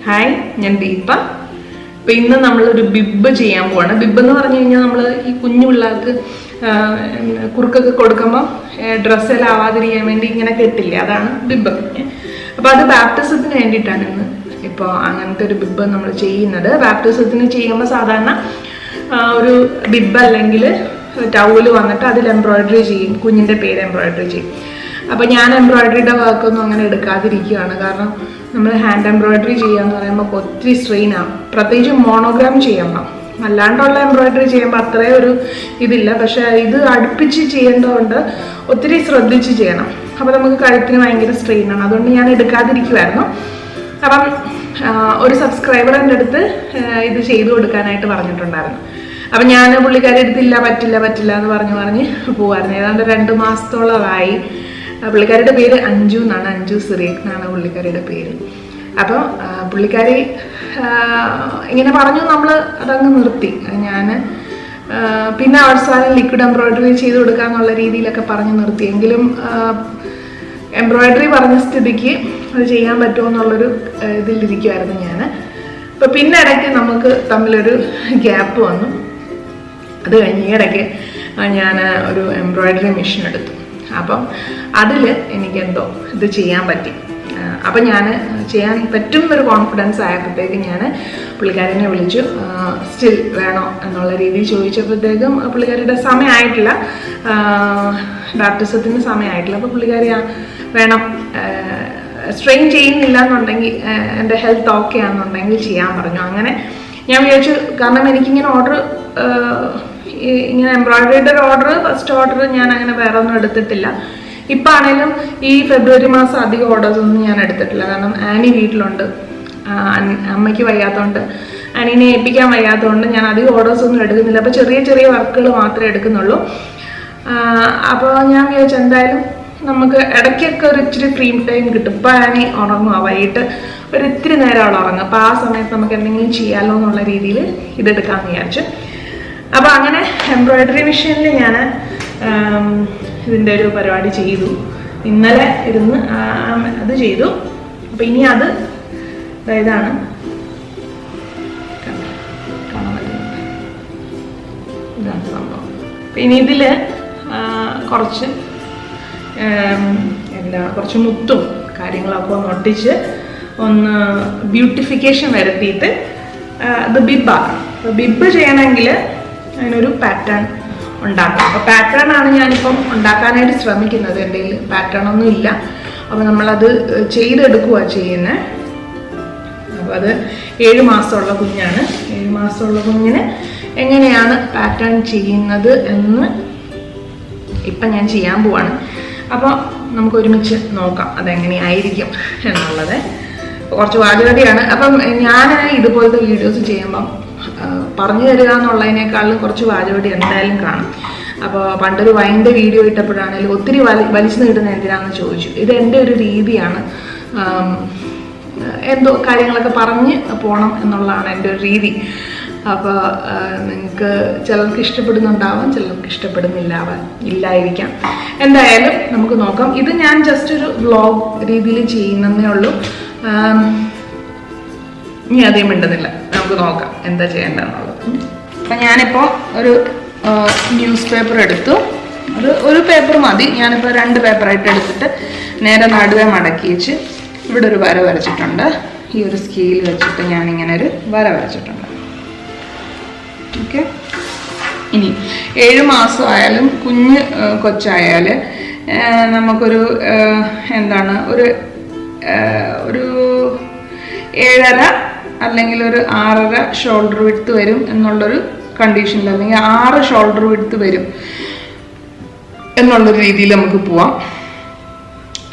Hi, ഞാൻ ദീപ. അപ്പോൾ ഇന്ന് നമ്മളൊരു ബിബ് ചെയ്യാൻ പോവാണ്. ബിബ് എന്ന് പറഞ്ഞു കഴിഞ്ഞാൽ നമ്മൾ ഈ കുഞ്ഞു പിള്ളേർക്ക് കുറുക്കൊക്കെ കൊടുക്കുമ്പോൾ ഡ്രസ്സെല്ലാം ആവാതിരിക്കാൻ വേണ്ടി ഇങ്ങനെ കെട്ടില്ലേ, അതാണ് ബിബ്. അപ്പോൾ അത് ബാപ്റ്റിസത്തിന് വേണ്ടിയിട്ടാണ് ഇന്ന് ഇപ്പോൾ അങ്ങനത്തെ ഒരു ബിബ് നമ്മൾ ചെയ്യുന്നത്. ബാപ്റ്റിസത്തിന് ചെയ്യുമ്പോൾ സാധാരണ ഒരു ബിബ് അല്ലെങ്കിൽ ടവല് വന്നിട്ട് അതിൽ എംബ്രോയിഡറി ചെയ്യും, കുഞ്ഞിൻ്റെ പേര് എംബ്രോയിഡറി ചെയ്യും. അപ്പോൾ ഞാൻ എംബ്രോയിഡറിയുടെ വർക്കൊന്നും അങ്ങനെ എടുക്കാതിരിക്കുകയാണ്. കാരണം നമ്മൾ ഹാൻഡ് എംബ്രോയിഡറി ചെയ്യാന്ന് പറയുമ്പോൾ ഒത്തിരി സ്ട്രെയിനാണ്, പ്രത്യേകിച്ച് മോണോഗ്രാം ചെയ്യുമ്പോൾ. അല്ലാണ്ടുള്ള എംബ്രോയിഡറി ചെയ്യുമ്പോൾ അത്രയും ഒരു ഇതില്ല, പക്ഷെ ഇത് അടുപ്പിച്ച് ചെയ്യേണ്ടതുകൊണ്ട് ഒത്തിരി ശ്രദ്ധിച്ച് ചെയ്യണം. അപ്പോൾ നമുക്ക് കഴുത്തിന് ഭയങ്കര സ്ട്രെയിനാണ്, അതുകൊണ്ട് ഞാൻ എടുക്കാതിരിക്കുമായിരുന്നു. അപ്പം ഒരു സബ്സ്ക്രൈബർ എൻ്റെ അടുത്ത് ഇത് ചെയ്തു കൊടുക്കാനായിട്ട് പറഞ്ഞിട്ടുണ്ടായിരുന്നു. അപ്പം ഞാൻ പുള്ളിക്കാരി എടുത്തില്ല, പറ്റില്ല എന്ന് പറഞ്ഞ് പോവായിരുന്നു. ഏതാണ്ട് 2 മാസത്തോളമായി. പുള്ളിക്കാരിയുടെ പേര് അഞ്ജു എന്നാണ്, അഞ്ജു സിറിയക് എന്നാണ് പുള്ളിക്കാരിയുടെ പേര്. അപ്പോൾ പുള്ളിക്കാരി ഇങ്ങനെ പറഞ്ഞു, നമ്മൾ അതങ്ങ് നിർത്തി. ഞാൻ പിന്നെ അവസാനം ലിക്വിഡ് എംബ്രോയിഡറി ചെയ്ത് കൊടുക്കാന്നുള്ള രീതിയിലൊക്കെ പറഞ്ഞ് നിർത്തി. എങ്കിലും എംബ്രോയിഡറി പറഞ്ഞ സ്ഥിതിക്ക് അത് ചെയ്യാൻ പറ്റുമോ എന്നുള്ളൊരു ഇതിലിരിക്കുമായിരുന്നു ഞാൻ. അപ്പോൾ പിന്നെ ഇടയ്ക്ക് നമുക്ക് തമ്മിലൊരു ഗ്യാപ്പ് വന്നു. അത് കഴിഞ്ഞ് ഈ ഇടയ്ക്ക് ഞാൻ ഒരു എംബ്രോയിഡറി മെഷീൻ എടുത്തു. അപ്പം അതിൽ എനിക്കെന്തോ ഇത് ചെയ്യാൻ പറ്റി. അപ്പം ഞാൻ ചെയ്യാൻ പറ്റും എന്നൊരു കോൺഫിഡൻസ് ആയപ്പോഴത്തേക്ക് ഞാൻ പുള്ളിക്കാരിനെ വിളിച്ചു. സ്റ്റിൽ വേണോ എന്നുള്ള രീതിയിൽ ചോദിച്ചപ്പോഴത്തേക്കും പുള്ളിക്കാരിയുടെ സമയമായിട്ടില്ല, ബാപ്റ്റിസത്തിന് സമയമായിട്ടില്ല. അപ്പോൾ പുള്ളിക്കാരി വേണം, സ്ട്രെയിൻ ചെയ്യുന്നില്ല എന്നുണ്ടെങ്കിൽ, എൻ്റെ ഹെൽത്ത് ഓക്കെ ആണെന്നുണ്ടെങ്കിൽ ചെയ്യാൻ പറഞ്ഞു. അങ്ങനെ ഞാൻ വിചാരിച്ചു, കാരണം എനിക്കിങ്ങനെ ഓർഡർ, ഇങ്ങനെ എംബ്രോയിഡറിയുടെ ഒരു ഓർഡർ, ഫസ്റ്റ് ഓർഡർ ഞാൻ അങ്ങനെ വേറെ ഒന്നും എടുത്തിട്ടില്ല. ഇപ്പം ആണെങ്കിലും ഈ ഫെബ്രുവരി മാസം അധികം ഓർഡേഴ്സൊന്നും ഞാൻ എടുത്തിട്ടില്ല. കാരണം ആനി വീട്ടിലുണ്ട്, അമ്മയ്ക്ക് വയ്യാത്തതുകൊണ്ട്, ആനീനെ ഏൽപ്പിക്കാൻ വയ്യാത്തതുകൊണ്ട് ഞാൻ അധികം ഓർഡേഴ്സൊന്നും എടുക്കുന്നില്ല. അപ്പോൾ ചെറിയ ചെറിയ വർക്കുകൾ മാത്രമേ എടുക്കുന്നുള്ളൂ. അപ്പോൾ ഞാൻ വിചാരിച്ചു എന്തായാലും നമുക്ക് ഇടയ്ക്കൊക്കെ ഒരു ഇച്ചിരി ഫ്രീ ടൈം കിട്ടും. ഇപ്പോൾ ആനി ഉറങ്ങുക, വൈകിട്ട് ഒരു ഇത്തിരി നേരം അവൾ ഉറങ്ങും. അപ്പോൾ ആ സമയത്ത് നമുക്ക് എന്തെങ്കിലും ചെയ്യാമല്ലോ എന്നുള്ള രീതിയിൽ ഇതെടുക്കാമെന്ന് വിചാരിച്ചു. അപ്പോൾ അങ്ങനെ എംബ്രോയിഡറി മെഷീനിൽ ഞാൻ ഇതിൻ്റെ ഒരു പരിപാടി ചെയ്തു. ഇന്നലെ ഇരുന്ന് അത് ചെയ്തു. അപ്പോൾ ഇനി അത് ഇതാണ് ഇതാണ് സംഭവം. അപ്പം ഇനി ഇതിൽ കുറച്ച് കുറച്ച് മുത്തും കാര്യങ്ങളൊക്കെ ഒന്ന് ഒട്ടിച്ച് ഒന്ന് ബ്യൂട്ടിഫിക്കേഷൻ വരുത്തിയിട്ട് ഇത് ബിബാണ്. അപ്പോൾ ബിബ് ചെയ്യണമെങ്കിൽ അതിനൊരു പാറ്റേൺ ഉണ്ടാക്കാം. അപ്പോൾ പാറ്റേൺ ആണ് ഞാനിപ്പം ഉണ്ടാക്കാനായിട്ട് ശ്രമിക്കുന്നത്. എൻ്റെ കയ്യിൽ പാറ്റേൺ ഒന്നും ഇല്ല. അപ്പോൾ നമ്മളത് ചെയ്തെടുക്കുക ചെയ്യുന്നത്. അപ്പോൾ അത് 7 മാസമുള്ള കുഞ്ഞാണ്. 7 മാസമുള്ള കുഞ്ഞിന് എങ്ങനെയാണ് പാറ്റേൺ ചെയ്യുന്നത് എന്ന് ഇപ്പം ഞാൻ ചെയ്യാൻ പോവാണ്. അപ്പോൾ നമുക്ക് ഒരുമിച്ച് നോക്കാം അതെങ്ങനെയായിരിക്കും എന്നുള്ളത്. കുറച്ച് വാചകടിയാണ്. അപ്പം ഞാൻ ഇതുപോലത്തെ വീഡിയോസ് ചെയ്യുമ്പം പറഞ്ഞു തരിക എന്നുള്ളതിനേക്കാളും കുറച്ച് വാചകടി എന്തായാലും കാണും. അപ്പോൾ പണ്ടൊരു വൈൻ്റെ വീഡിയോ ഇട്ടപ്പോഴാണെങ്കിലും ഒത്തിരി വലിച്ചു നീട്ടുന്ന എന്തിനാണെന്ന് ചോദിച്ചു. ഇത് എൻ്റെ ഒരു രീതിയാണ്, എന്തോ കാര്യങ്ങളൊക്കെ പറഞ്ഞ് പോകണം എന്നുള്ളതാണ് എൻ്റെ ഒരു രീതി. അപ്പോൾ നിങ്ങൾക്ക് ചിലർക്ക് ഇഷ്ടപ്പെടുന്നുണ്ടാവാം, ചിലർക്ക് ഇല്ലായിരിക്കാം. എന്തായാലും നമുക്ക് നോക്കാം. ഇത് ഞാൻ ജസ്റ്റ് ഒരു വ്ളോഗ് രീതിയിൽ ചെയ്യുന്നതേ ഉള്ളൂ. ഇനി അധികം മിണ്ടുന്നില്ല, നമുക്ക് നോക്കാം എന്താ ചെയ്യേണ്ടതെന്നുള്ളത്. അപ്പം ഞാനിപ്പോൾ ഒരു ന്യൂസ് പേപ്പർ എടുത്തു. അത് ഒരു പേപ്പർ മതി. ഞാനിപ്പോൾ 2 പേപ്പറായിട്ട് എടുത്തിട്ട് നേരെ നടുവെ മടക്കി വെച്ച് ഇവിടെ ഒരു വര വരച്ചിട്ടുണ്ട്. ഈ ഒരു സ്കെയിൽ വെച്ചിട്ട് ഞാനിങ്ങനെ ഒരു വര വരച്ചിട്ടുണ്ട്. ഓക്കെ. ഇനി 7 മാസമായാലും കുഞ്ഞ് കൊച്ചായാൽ നമുക്കൊരു എന്താണ് ഒരു 7.5 അല്ലെങ്കിൽ ഒരു 6.5 ഷോൾഡർ വിഡ്ത്ത് വരും എന്നുള്ളൊരു കണ്ടീഷനിൽ, അല്ലെങ്കിൽ 6 ഷോൾഡർ വിഡ്ത്ത് വരും എന്നുള്ളൊരു രീതിയിൽ നമുക്ക് പോവാം.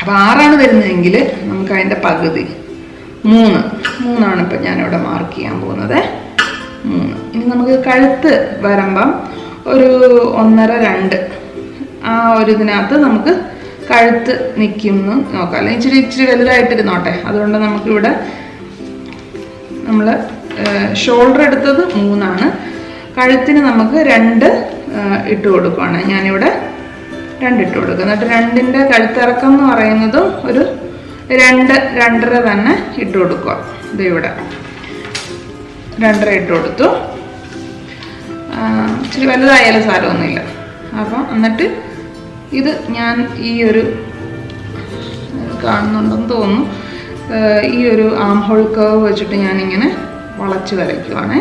അപ്പോൾ 6 വരുന്നതെങ്കിൽ നമുക്ക് അതിൻ്റെ പകുതി 3 ഇപ്പം ഞാനിവിടെ മാർക്ക് ചെയ്യാൻ പോകുന്നത്. 3. ഇനി നമുക്ക് കഴുത്ത് വരുമ്പം ഒരു 1.5-2 ആ ഒരു ഇതിനകത്ത് നമുക്ക് കഴുത്ത് നിൽക്കുന്നു നോക്കാം. അല്ലെങ്കിൽ ഇച്ചിരി വലുതായിട്ടിരുന്നോട്ടെ. അതുകൊണ്ട് നമുക്കിവിടെ നമ്മൾ ഷോൾഡർ എടുത്തത് 3, കഴുത്തിന് നമുക്ക് 2 ഇട്ട് കൊടുക്കുകയാണ്. ഞാനിവിടെ 2 ഇട്ട് കൊടുക്കുക. എന്നിട്ട് 2ൻ്റെ കഴുത്തിറക്കം എന്ന് പറയുന്നതും ഒരു 2-2.5 തന്നെ ഇട്ട് കൊടുക്കുക. ഇത് ഇവിടെ 2.5 ഇട്ട് കൊടുത്തു. ഇച്ചിരി വലുതായാലും സാരമൊന്നുമില്ല. അപ്പം എന്നിട്ട് ഇത് ഞാൻ ഈ ഒരു കാണുന്നുണ്ടെന്ന് തോന്നുന്നു, ഈ ഒരു ആം ഹോൾ കർവ് വെച്ചിട്ട് ഞാനിങ്ങനെ വളച്ച് വരയ്ക്കുവാണേ.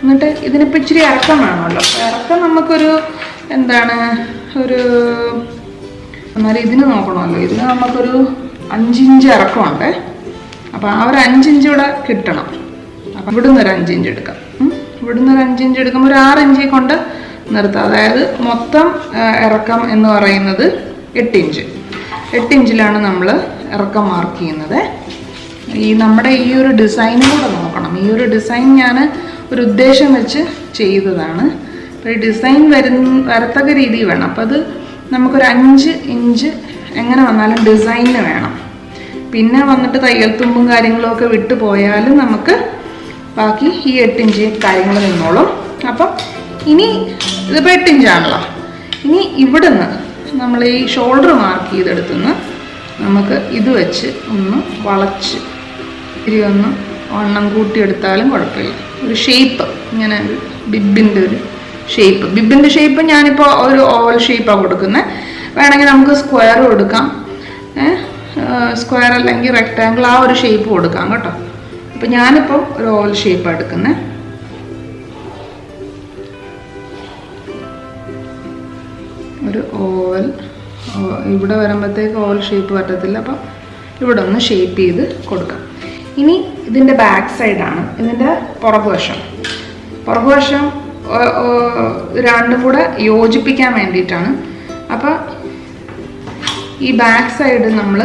എന്നിട്ട് ഇതിനിപ്പോൾ ഇച്ചിരി ഇറക്കം വേണമല്ലോ. ഇറക്കം നമുക്കൊരു എന്താണ് ഒരു എന്നാലും ഇതിന് നോക്കണമല്ലോ. ഇതിന് നമുക്കൊരു 5 ഇഞ്ച് ഇറക്കമുണ്ട്. അപ്പോൾ ആ ഒരു 5 ഇഞ്ച് ഇവിടെ കിട്ടണം. അപ്പം ഇവിടുന്ന് ഒരു 5 ഇഞ്ച് എടുക്കാം. ഇവിടുന്ന് ഒരു 5 ഇഞ്ച് എടുക്കുമ്പോൾ ഒരു 6 ഇഞ്ച് കൊണ്ട് നിർത്താം. അതായത് മൊത്തം ഇറക്കം എന്ന് പറയുന്നത് 8 ഇഞ്ച്. 8 ഇഞ്ചിലാണ് നമ്മൾ ഇറക്കം മാർക്ക് ചെയ്യുന്നത്. ഈ നമ്മുടെ ഈ ഒരു ഡിസൈനും കൂടെ നോക്കണം. ഈ ഒരു ഡിസൈൻ ഞാൻ ഒരു ഉദ്ദേശം വെച്ച് ചെയ്തതാണ്. അപ്പോൾ ഈ ഡിസൈൻ വരത്തക്ക രീതിയിൽ വേണം. അപ്പോൾ അത് നമുക്കൊരു 5 ഇഞ്ച് എങ്ങനെ വന്നാലും ഡിസൈനിന് വേണം. പിന്നെ വന്നിട്ട് തയ്യൽ തുമ്പും കാര്യങ്ങളൊക്കെ വിട്ടു പോയാലും നമുക്ക് ബാക്കി ഈ 8 ഇഞ്ച് കാര്യങ്ങൾ നിന്നോളും. അപ്പം ഇനി ഇതിപ്പോൾ 8 ഇഞ്ചാണല്ലോ. ഇനി ഇവിടുന്ന് നമ്മൾ ഈ ഷോൾഡർ മാർക്ക് ചെയ്തെടുത്തുനിന്ന് നമുക്ക് ഇത് വെച്ച് ഒന്ന് വളച്ച് ഇത്തിരി ഒന്ന് വണ്ണം കൂട്ടിയെടുത്താലും കുഴപ്പമില്ല. ഒരു ഷേപ്പ് ഇങ്ങനെ ഒരു ബിബിൻ്റെ ഒരു ഷേപ്പ്. ബിബിൻ്റെ ഷേപ്പ് ഞാനിപ്പോൾ ഒരു ഓവൽ ഷേപ്പാണ് കൊടുക്കുന്നത്. വേണമെങ്കിൽ നമുക്ക് സ്ക്വയർ കൊടുക്കാം, സ്ക്വയർ അല്ലെങ്കിൽ റെക്റ്റാങ്കിൾ, ആ ഒരു ഷേപ്പ് കൊടുക്കാം കേട്ടോ. അപ്പം ഞാനിപ്പോൾ ഒരു ഓവൽ ഷേപ്പാണ് എടുക്കുന്നത്. ഒരു ഓവൽ ഇവിടെ വരുമ്പോഴത്തേക്ക് ഓവൽ ഷേപ്പ് പറ്റത്തില്ല. അപ്പം ഇവിടെ ഒന്ന് ഷേപ്പ് ചെയ്ത് കൊടുക്കാം. ഇനി ഇതിൻ്റെ ബാക്ക് സൈഡാണ്, ഇതിൻ്റെ പുറകുവശം രണ്ടും കൂടെ യോജിപ്പിക്കാൻ വേണ്ടിയിട്ടാണ്. അപ്പം ഈ ബാക്ക് സൈഡ് നമ്മൾ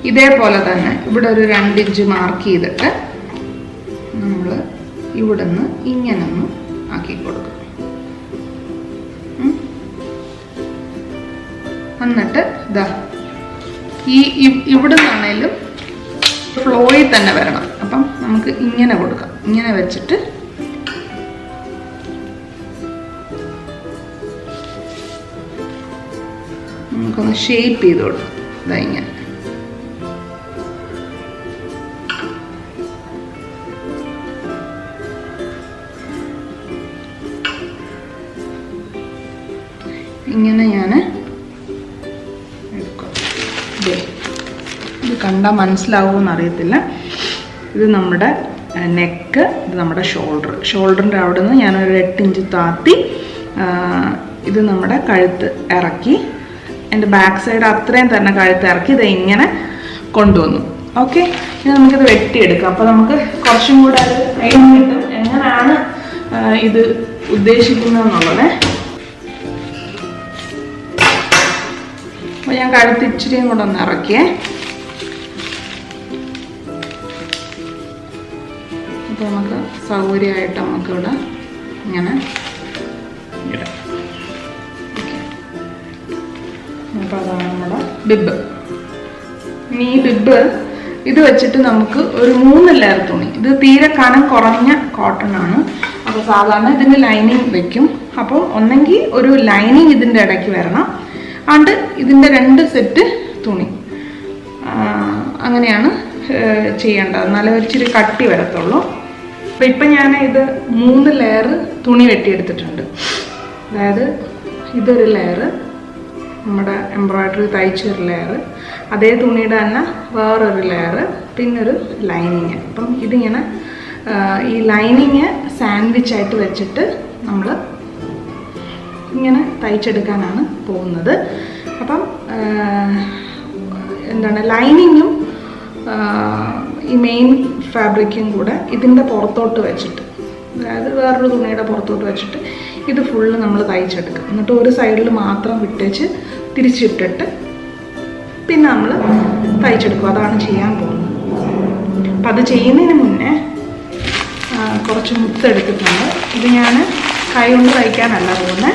ഇതേപോലെ തന്നെ ഇവിടെ ഒരു 2 ഇഞ്ച് മാർക്ക് ചെയ്തിട്ട് നമ്മൾ ഇവിടെ നിന്ന് ഇങ്ങനെ ഒന്ന് ആക്കി കൊടുക്കും. എന്നിട്ട് ഇതാ ഇവിടെ നിന്നാണേലും ഫ്ലോയിൽ തന്നെ വരണം. അപ്പം നമുക്ക് ഇങ്ങനെ കൊടുക്കാം. ഇങ്ങനെ വെച്ചിട്ട് നമുക്കൊന്ന് ഷേപ്പ് ചെയ്ത് കൊടുക്കാം. ഇതാ ഇങ്ങനെ. ഇങ്ങനെ ഞാൻ എടുക്കാം. ഇത് കണ്ടാൽ മനസ്സിലാവുമെന്ന് അറിയത്തില്ല. ഇത് നമ്മുടെ നെക്ക്, ഇത് നമ്മുടെ ഷോൾഡറിൻ്റെ അവിടെ നിന്ന് ഞാനൊരു 8 ഇഞ്ച് താത്തി ഇത് നമ്മുടെ കഴുത്ത് ഇറക്കി, എൻ്റെ ബാക്ക് സൈഡ് അത്രയും തന്നെ കഴുത്ത് ഇറക്കി ഇത് ഇങ്ങനെ കൊണ്ടുവന്നു. ഓക്കെ, ഇനി നമുക്കിത് വെട്ടിയെടുക്കാം. അപ്പോൾ നമുക്ക് കുറച്ചും കൂടെ അത് ഐഡിയ കിട്ടും എങ്ങനെയാണ് ഇത് ഉദ്ദേശിക്കുന്നതെന്നുള്ളത്. അപ്പോൾ ഞാൻ കഴുത്ത് ഇച്ചിരിയും കൂടെ ഒന്ന് ഇറക്കിയേ. അപ്പോൾ നമുക്ക് സൗകര്യമായിട്ട് നമുക്കിവിടെ ഇങ്ങനെ ഇടാം. അപ്പോൾ അതാണ് നമ്മുടെ ബിബ്. ഇനി ഈ ബിബ് ഇത് വെച്ചിട്ട് നമുക്ക് ഒരു 3 ലെയർ തുണി, ഇത് തീരെ കനം കുറഞ്ഞ കോട്ടൺ ആണ്. അപ്പോൾ സാധാരണ ഇതിന് ലൈനിങ് വെക്കും. അപ്പോൾ ഒന്നെങ്കിൽ ഒരു ലൈനിങ് ഇതിൻ്റെ ഇടയ്ക്ക് വരണം, ആണ്ട് ഇതിൻ്റെ 2 സെറ്റ് തുണി, അങ്ങനെയാണ് ചെയ്യേണ്ടത്. എന്നാലേ ഇച്ചിരി കട്ടി വരത്തുള്ളൂ. അപ്പോൾ ഇപ്പം ഞാൻ ഇത് 3 ലെയർ തുണി വെട്ടിയെടുത്തിട്ടുണ്ട്. അതായത് ഇതൊരു ലെയർ, നമ്മുടെ എംബ്രോയ്ഡറി തയ്ച്ചൊരു ലെയർ, അതേ തുണിയുടെ തന്നെ വേറൊരു ലെയർ, പിന്നൊരു ലൈനിങ്. അപ്പം ഇതിങ്ങനെ ഈ ലൈനിങ് സാൻഡ്വിച്ചായിട്ട് വെച്ചിട്ട് നമ്മൾ ഇങ്ങനെ തയ്ച്ചെടുക്കാനാണ് പോകുന്നത്. അപ്പം എന്താണ് ലൈനിങ്ങും ഈ മെയിൻ ഫാബ്രിക്കും കൂടെ ഇതിൻ്റെ പുറത്തോട്ട് വെച്ചിട്ട്, അതായത് വേറൊരു തുണിയുടെ പുറത്തോട്ട് വെച്ചിട്ട് ഇത് ഫുള്ള് നമ്മൾ തയ്ച്ചെടുക്കും. എന്നിട്ട് ഒരു സൈഡിൽ മാത്രം വിട്ടേച്ച് തിരിച്ചിട്ടിട്ട് പിന്നെ നമ്മൾ തയ്ച്ചെടുക്കും. അതാണ് ചെയ്യാൻ പോകുന്നത്. അപ്പം അത് ചെയ്യുന്നതിന് മുന്നേ കുറച്ച് മുത്തെടുത്തിട്ടുണ്ട്. ഇത് ഞാൻ കൈ കൊണ്ട് തയ്ക്കാനല്ല പോകുന്നത്.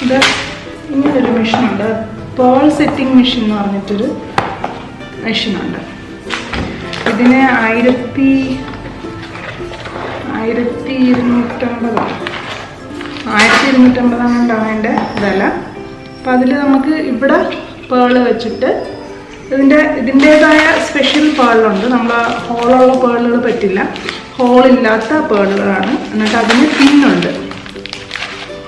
ഇത് ഇങ്ങനൊരു മെഷീനുണ്ട്, പേൾ സെറ്റിംഗ് മെഷീൻ എന്ന് പറഞ്ഞിട്ടൊരു മെഷീനുണ്ട്. ഇതിന് 1250 കൊണ്ടാണ് അതിൻ്റെ വില. അപ്പം അതിൽ നമുക്ക് ഇവിടെ പേള് വെച്ചിട്ട് ഇതിൻ്റേതായ സ്പെഷ്യൽ പേളുണ്ട്. നമ്മൾ ഹോളുള്ള പേളുകൾ പറ്റില്ല, ഹോളില്ലാത്ത പേളുകളാണ്. എന്നിട്ട് അതിന് പിന്നുണ്ട്,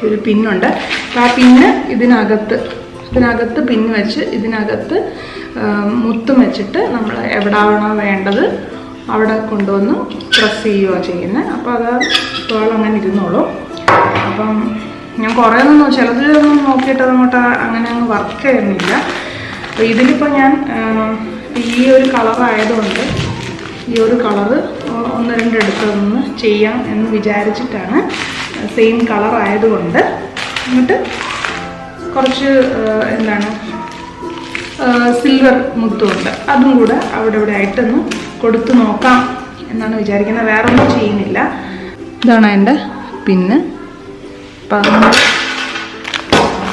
ഒരു പിന്നുണ്ട്. അപ്പോൾ ആ പിന്ന് ഇതിനകത്ത് പിന്ന് വെച്ച് ഇതിനകത്ത് മുത്തും വെച്ചിട്ട് നമ്മൾ എവിടെയാണോ വേണ്ടത് അവിടെ കൊണ്ടുവന്ന് പ്രസ് ചെയ്യുകയോ ചെയ്യുന്നത്. അപ്പോൾ അത് പേൾ അങ്ങനെ ഇരുന്നോളൂ. അപ്പം ഞാൻ കുറേ ചിലതൊന്നും നോക്കിയിട്ട് അതങ്ങോട്ട് അങ്ങനെ അങ്ങ് വർക്ക് ചെയ്യുന്നില്ല. അപ്പോൾ ഇതിലിപ്പോൾ ഞാൻ ഈ ഒരു കളറായതുകൊണ്ട് ഈ ഒരു കളറ് 1-2 എടുത്തൊന്ന് ചെയ്യാം എന്ന് വിചാരിച്ചിട്ടാണ്. സെയിം കളറായതുകൊണ്ട്. എന്നിട്ട് കുറച്ച് സിൽവർ മുത്തുമുണ്ട്, അതും കൂടെ അവിടെ ഇവിടെ ആയിട്ടൊന്ന് കൊടുത്തു നോക്കാം എന്നാണ് വിചാരിക്കുന്നത്. വേറെ ഒന്നും ചെയ്യുന്നില്ല. ഇതാണ് എൻ്റെ പിന്ന്. അപ്പം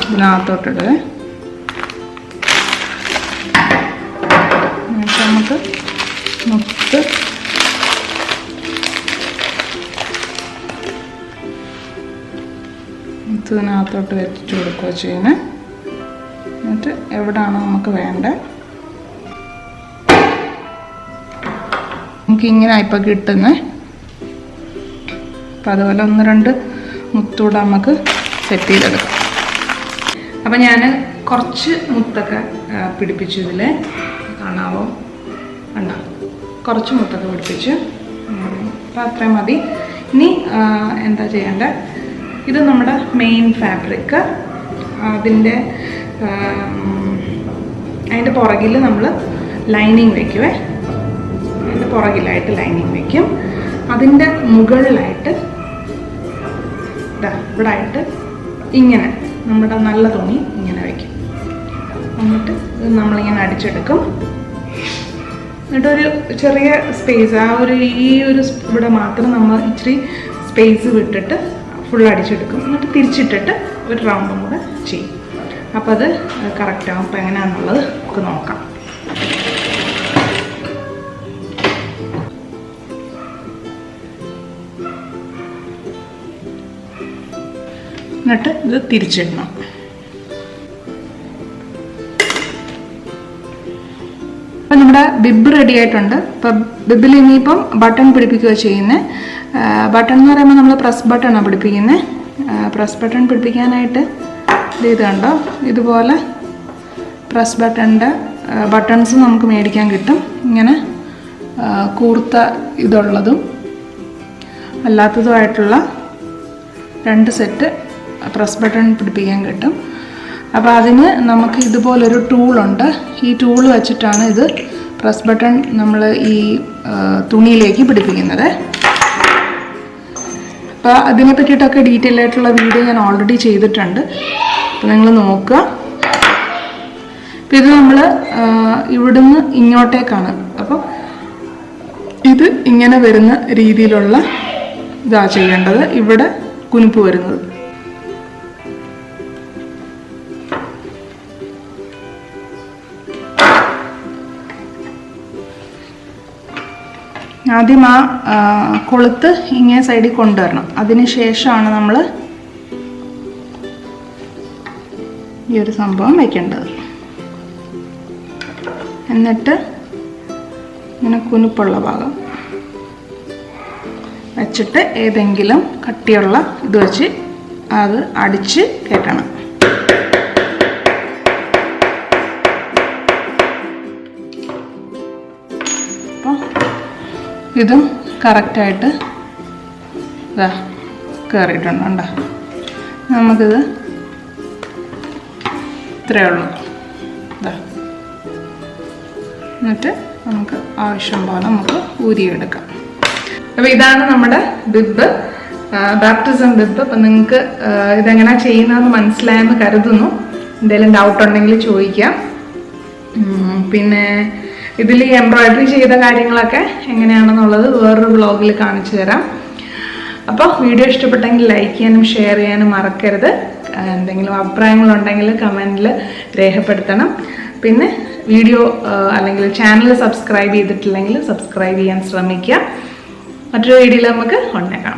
ഇതിനകത്തോട്ടിടുക. നമുക്ക് മുത്ത് ഇതിനകത്തോട്ട് വെച്ചിട്ട് കൊടുക്കുക ചെയ്യുന്നത്. എന്നിട്ട് എവിടെയാണോ നമുക്ക് വേണ്ടത് നമുക്കിങ്ങനെ ഇപ്പം കിട്ടുന്നത്. അപ്പം അതുപോലെ 1-2 മുത്തൂടെ നമുക്ക് സെറ്റ് ചെയ്തെടുക്കാം. അപ്പം ഞാൻ കുറച്ച് മുത്തൊക്കെ പിടിപ്പിച്ചു. ഇതിൽ കാണാവോ? ഉണ്ടാവും, കുറച്ച് മുത്തൊക്കെ പിടിപ്പിച്ചു. അപ്പം അത്രയും മതി. ഇനി എന്താ ചെയ്യേണ്ടത്? ഇത് നമ്മുടെ മെയിൻ ഫാബ്രിക്. അതിൻ്റെ പുറകിൽ നമ്മൾ ലൈനിങ് വയ്ക്കുവേ. അതിൻ്റെ പുറകിലായിട്ട് ലൈനിങ് വയ്ക്കും. അതിൻ്റെ മുകളിലായിട്ട് ഇവിടെ ആയിട്ട് ഇങ്ങനെ നമ്മുടെ നല്ല തുണി ഇങ്ങനെ വയ്ക്കും. എന്നിട്ട് ഇത് നമ്മളിങ്ങനെ അടിച്ചെടുക്കും. എന്നിട്ടൊരു ചെറിയ സ്പേസ്, ഈ ഒരു ഇവിടെ മാത്രം നമ്മൾ ഇച്ചിരി സ്പേസ് വിട്ടിട്ട് ഫുൾ അടിച്ചെടുക്കും. എന്നിട്ട് തിരിച്ചിട്ടിട്ട് ഒരു റൗണ്ടും കൂടെ ചെയ്യും. അപ്പോൾ അത് കറക്റ്റാകും. അപ്പോൾ എങ്ങനെയാണെന്നുള്ളത് നമുക്ക് നോക്കാം. എന്നിട്ട് ഇത് തിരിച്ചിടണം. അപ്പം നമ്മുടെ ബിബ് റെഡി ആയിട്ടുണ്ട്. ഇപ്പം ബിബിൽ ഇനിയിപ്പം ബട്ടൺ പിടിപ്പിക്കുക ചെയ്യുന്നത്. ബട്ടൺ എന്ന് പറയുമ്പോൾ നമ്മൾ പ്രസ് ബട്ടണാണ് പിടിപ്പിക്കുന്നത്. പ്രസ് ബട്ടൺ പിടിപ്പിക്കാനായിട്ട് ഇത് കണ്ടോ, ഇതുപോലെ പ്രസ് ബട്ടണിൻ്റെ ബട്ടൺസ് നമുക്ക് മേടിക്കാൻ കിട്ടും. ഇങ്ങനെ കൂർത്ത ഇതുള്ളതും അല്ലാത്തതുമായിട്ടുള്ള 2 സെറ്റ് പ്രസ് ബട്ടൺ പിടിപ്പിക്കാൻ കിട്ടും. അപ്പോൾ അതിന് നമുക്ക് ഇതുപോലൊരു ടൂളുണ്ട്. ഈ ടൂൾ വെച്ചിട്ടാണ് ഇത് പ്രസ് ബട്ടൺ നമ്മൾ ഈ തുണിയിലേക്ക് പിടിപ്പിക്കുന്നത്. അപ്പോൾ അതിനെ പറ്റിയിട്ടൊക്കെ ഡീറ്റെയിൽ ആയിട്ടുള്ള വീഡിയോ ഞാൻ ഓൾറെഡി ചെയ്തിട്ടുണ്ട്. അപ്പോൾ നിങ്ങൾ നോക്കുക. അപ്പോൾ ഇത് നമ്മൾ ഇവിടുന്ന് ഇങ്ങോട്ടേക്കാണ്. അപ്പം ഇത് ഇങ്ങനെ വരുന്ന രീതിയിലുള്ള ഇതാണ് ചെയ്യേണ്ടത്. ഇവിടെ കുനിപ്പ് വരുന്നത്. ആദ്യം കൊളുത്ത് ഇങ്ങനെ സൈഡിൽ കൊണ്ടുവരണം. അതിന് ശേഷമാണ് നമ്മൾ ഈ ഒരു സംഭവം വയ്ക്കേണ്ടത്. എന്നിട്ട് ഇങ്ങനെ കുനുപ്പുള്ള ഭാഗം വെച്ചിട്ട് ഏതെങ്കിലും കട്ടിയുള്ള ഇത് വെച്ച് അത് അടിച്ച് കയറ്റണം. അപ്പോൾ ഇതും കറക്റ്റായിട്ട് ഇതാ കയറിയിട്ടുണ്ട്. കണ്ടോ? നമുക്കിത് ഇത്രയേ ഉള്ളൂ. ഇതാ, എന്നിട്ട് നമുക്ക് ആവശ്യം പോലെ നമുക്ക് ഊരിയെടുക്കാം. അപ്പോൾ ഇതാണ് നമ്മുടെ ബിബ്, ബാപ്റ്റിസം ബിബ്. അപ്പം നിങ്ങൾക്ക് ഇതെങ്ങനെ ചെയ്യുന്നതെന്ന് മനസ്സിലായെന്ന് കരുതുന്നു. എന്തെങ്കിലും ഡൗട്ട് ഉണ്ടെങ്കിൽ ചോദിക്കാം. പിന്നെ ഇതിൽ എംബ്രോയിഡറി ചെയ്ത കാര്യങ്ങളൊക്കെ എങ്ങനെയാണെന്നുള്ളത് വേറൊരു വ്ളോഗിൽ കാണിച്ചു തരാം. അപ്പോൾ വീഡിയോ ഇഷ്ടപ്പെട്ടെങ്കിൽ ലൈക്ക് ചെയ്യാനും ഷെയർ ചെയ്യാനും മറക്കരുത്. എന്തെങ്കിലും അഭിപ്രായങ്ങളുണ്ടെങ്കിൽ കമൻറ്റിൽ രേഖപ്പെടുത്തണം. പിന്നെ വീഡിയോ അല്ലെങ്കിൽ ചാനൽ സബ്സ്ക്രൈബ് ചെയ്തിട്ടില്ലെങ്കിൽ സബ്സ്ക്രൈബ് ചെയ്യാൻ ശ്രമിക്കുക. മറ്റൊരു വീഡിയോയിൽ നമുക്ക് ഉടനെ കാണാം.